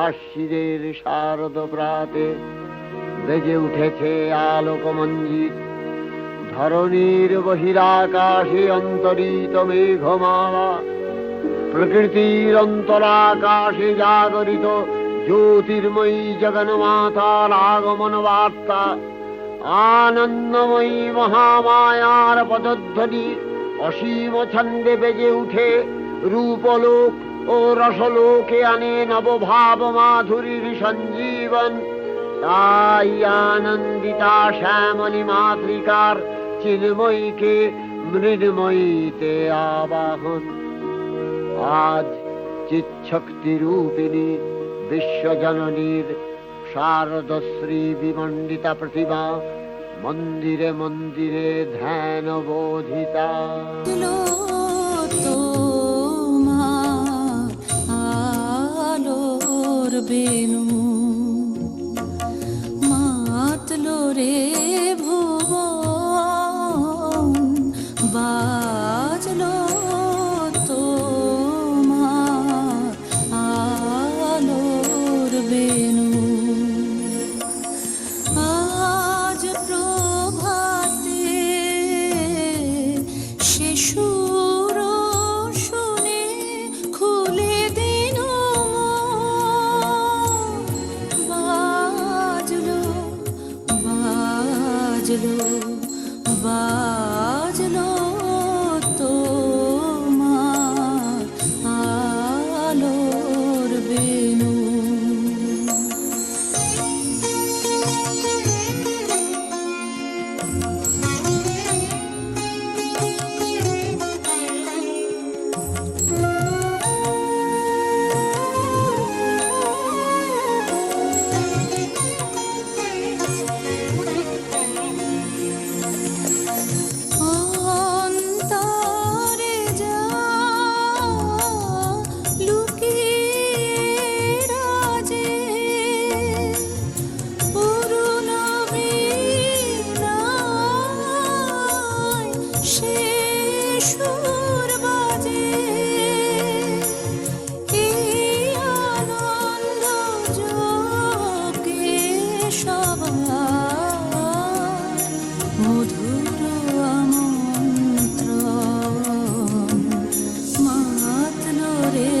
আশ্বিনের শারদ প্রাতে বেজে উঠেছে আলোকমঞ্জিত। ধরণীর বহিরাকাশে অন্তরিত মেঘমালা, প্রকৃতির অন্তরাকাশে জাগরিত জ্যোতির্ময়ী জগন্মাতার আগমন বার্তা। আনন্দময়ী মহামায়ার পদধ্বনি অসীম ছন্দে বেজে উঠে রূপলোক ও রসলোকে আনে নবভাব মাধুরীর সঞ্জীবন। তাই আনন্দিতা শ্যামলী মাতৃকার চিন্ময়ীকে মৃন্ময়ীতে আবাহন। আজ চিৎশক্তি রূপিণী বিশ্বজননীর শারদশ্রী বিমণ্ডিতা প্রতিমা মন্দিরে মন্দিরে ধ্যান বোধিতা। আলোর বেনু মাতলো রে ভুবন, বাজলো তোমার আলোর বেনু। আজ প্রভাতে সে সুর শুনে খুলে দিন বাজলো বাজলো বাজলো তোমার আলোর বেনু। অন্তরে যা লুকিয়ে রাজে অরুণ বীণায় সে সুর বাজে। এই আনন্দ যোগে সবার মধুর আমন্ত্রণ মাতলো রে